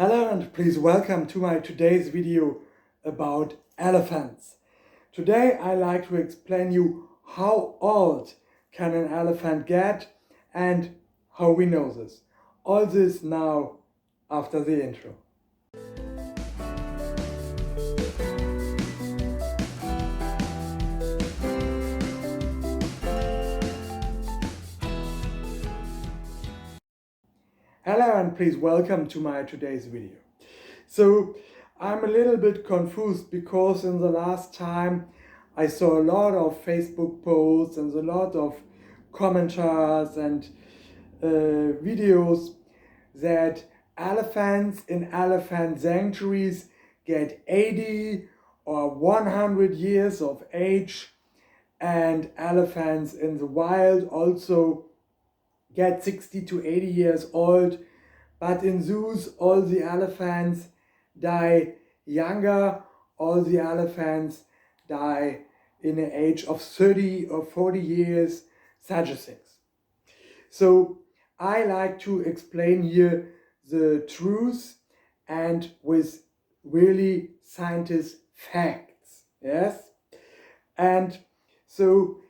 Hello and please welcome to my today's video about elephants. Today I like to explain you how old can an elephant get and how we know this. All this now after the intro. Hello and please welcome to my today's video. So I'm a little bit confused because in the last time I saw a lot of Facebook posts and a lot of commentars and videos that elephants in elephant sanctuaries get 80 or 100 years of age, and elephants in the wild also get 60 to 80 years old, but in zoos all the elephants die younger, all the elephants die in the age of 30 or 40 years, such as things. So I like to explain here the truth and with really scientist facts, yes? And so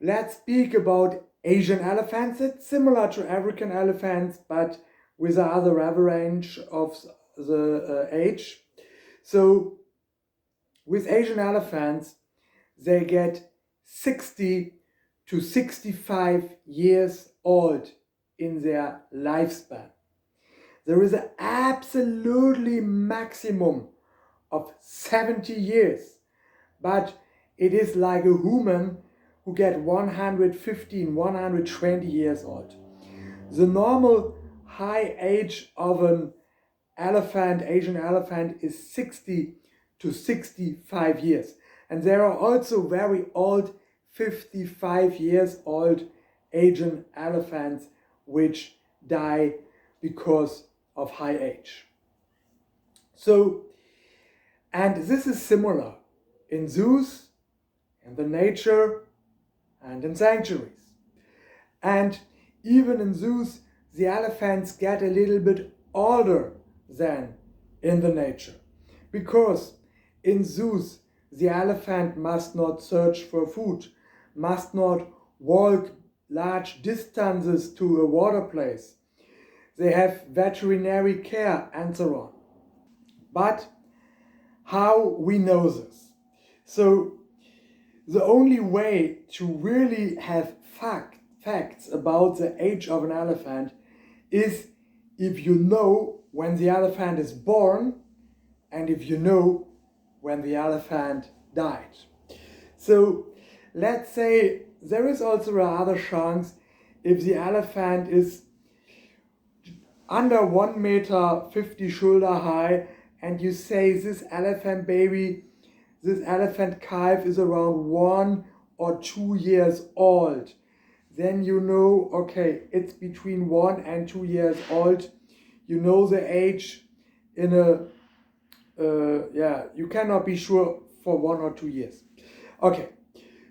let's speak about Asian elephants. It's similar to African elephants, but with another range of the age. So with Asian elephants, they get 60 to 65 years old in their lifespan. There is an absolutely maximum of 70 years, but it is like a human who get 115, 120 years old. The normal high age of an elephant, Asian elephant, is 60 to 65 years. And there are also very old 55 years old Asian elephants which die because of high age. So, and this is similar in zoos, in the nature, and in sanctuaries. And even in zoos, the elephants get a little bit older than in the nature. Because in zoos, the elephant must not search for food, must not walk large distances to a water place. They have veterinary care and so on. But how we know this? So the only way to really have facts about the age of an elephant is if you know when the elephant is born and if you know when the elephant died. So let's say there is also another chance if the elephant is under 1.50 meter shoulder high and you say this elephant baby, this elephant calf is around 1 or 2 years old, then you know, okay, it's between 1 and 2 years old. You know the age in a, you cannot be sure for 1 or 2 years. Okay,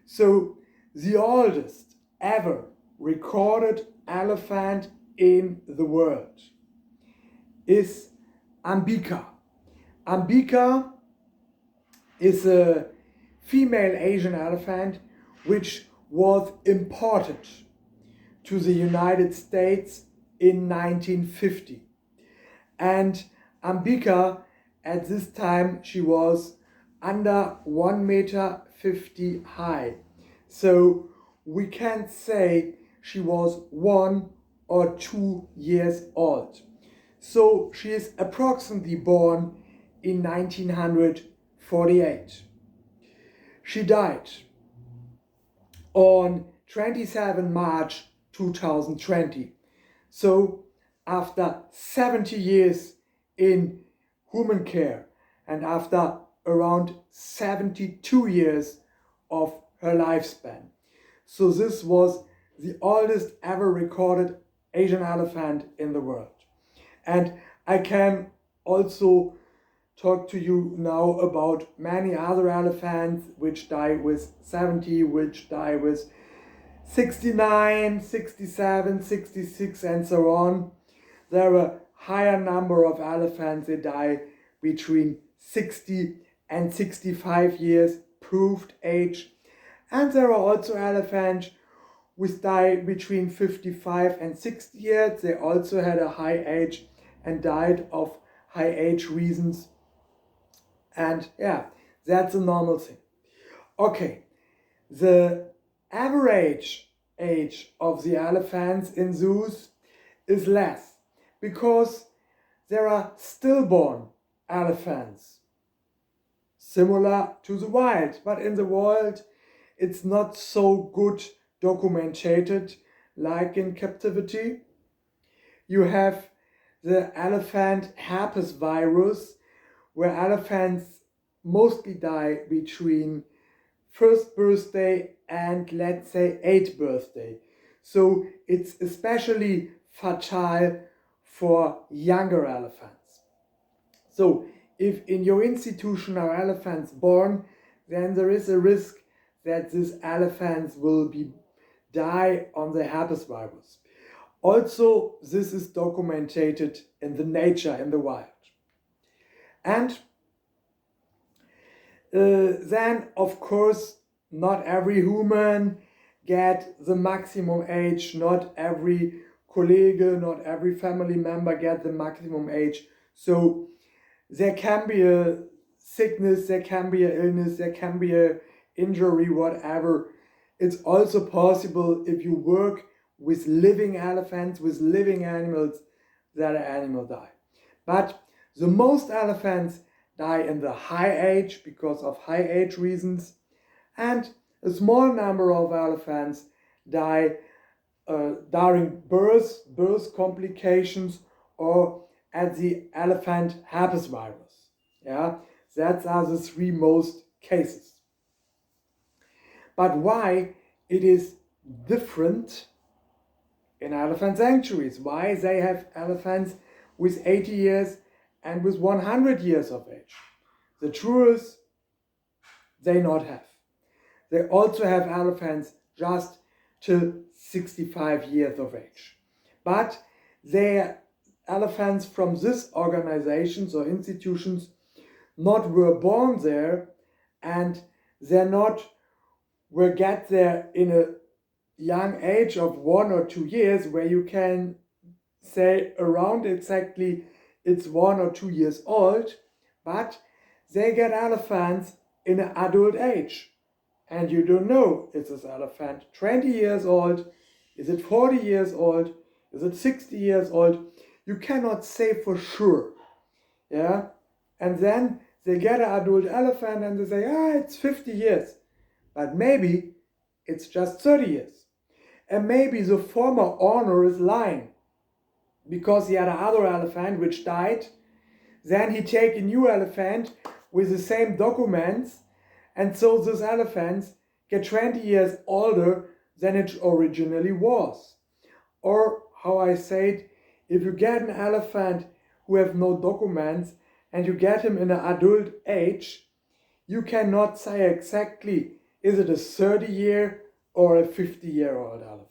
so the oldest ever recorded elephant in the world is Ambika. Ambika is a female Asian elephant which was imported to the United States in 1950. And Ambika, at this time, she was under 1.50 meter high. So we can't say she was 1 or 2 years old. So she is approximately born in 1948. She died on 27 March 2020. So after 70 years in human care and after around 72 years of her lifespan. So this was the oldest ever recorded Asian elephant in the world. And I can also talk to you now about many other elephants which die with 70, which die with 69, 67, 66 and so on. There are higher number of elephants, they die between 60 and 65 years proved age. And there are also elephants which die between 55 and 60 years. They also had a high age and died of high age reasons. And yeah, that's a normal thing. Okay, the average age of the elephants in zoos is less because there are stillborn elephants, similar to the wild, but in the wild it's not so good documented like in captivity. You have the elephant herpes virus, where elephants mostly die between first birthday and let's say 8th birthday. So it's especially fatal for younger elephants. So if in your institution are elephants born, then there is a risk that these elephants will die on the herpes virus. Also, this is documented in the nature, in the wild. And then, of course, not every human get the maximum age, not every colleague, not every family member get the maximum age. So there can be a sickness, there can be an illness, there can be an injury, whatever. It's also possible if you work with living elephants, with living animals, that an animal die. But the most elephants die in the high age because of high age reasons, and a small number of elephants die during birth complications, or at the elephant herpes virus. Yeah, that are the three most cases. But why it is different in elephant sanctuaries? Why they have elephants with 80 years and with 100 years of age? The truth is, they not have. They also have elephants just till 65 years of age. But they are elephants from these organizations or institutions not were born there, and they're not were get there in a young age of 1 or 2 years, where you can say around exactly it's 1 or 2 years old, but they get elephants in an adult age. And you don't know, is this elephant 20 years old? Is it 40 years old? Is it 60 years old? You cannot say for sure. Yeah? And then they get an adult elephant and they say, it's 50 years. But maybe it's just 30 years. And maybe the former owner is lying because he had another elephant which died. Then he take a new elephant with the same documents, and so those elephants get 20 years older than it originally was. Or, how I say it, if you get an elephant who have no documents and you get him in an adult age, you cannot say exactly, is it a 30-year or a 50-year-old elephant?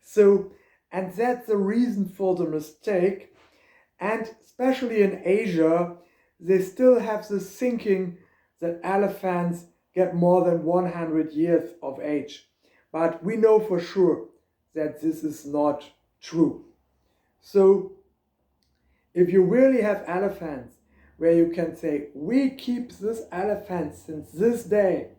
So, and that's the reason for the mistake. And especially in Asia, they still have this thinking that elephants get more than 100 years of age. But we know for sure that this is not true. So, if you really have elephants where you can say, we keep this elephant since this day,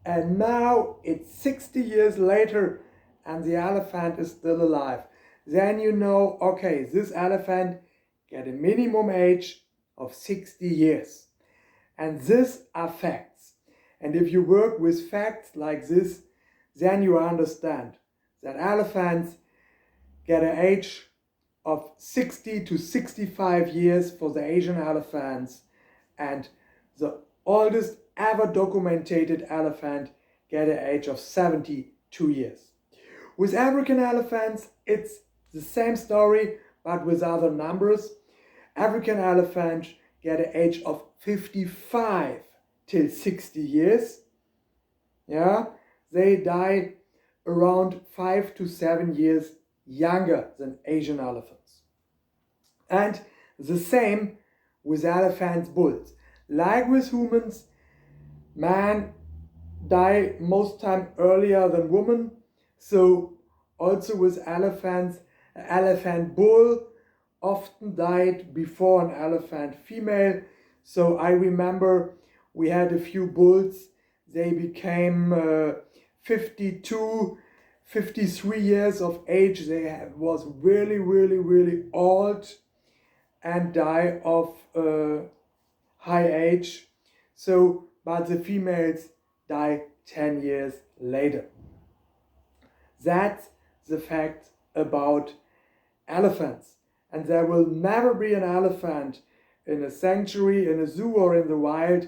and now it's 60 years later and the elephant is still alive, then you know, okay, this elephant get a minimum age of 60 years. And this are facts. And if you work with facts like this, then you understand that elephants get an age of 60 to 65 years for the Asian elephants, and the oldest ever documented elephant get an age of 72 years. With African elephants, it's the same story, but with other numbers. African elephants get an age of 55 till 60 years. Yeah, they die around 5 to 7 years younger than Asian elephants. And the same with elephants, bulls. Like with humans, man die most time earlier than woman. So also with elephants, an elephant bull often died before an elephant female. So I remember we had a few bulls. They became 52, 53 years of age. Was really old and die of high age. So, but the females die 10 years later. That's the fact about elephants. And there will never be an elephant in a sanctuary, in a zoo, or in the wild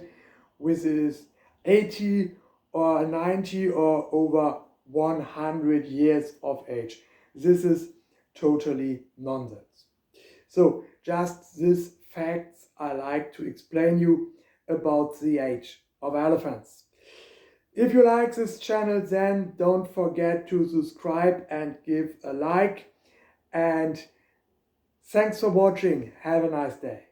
with his 80 or 90 or over 100 years of age. This is totally nonsense. So just these facts I like to explain you about the age of elephants. If you like this channel, then don't forget to subscribe and give a like. And thanks for watching. Have a nice day.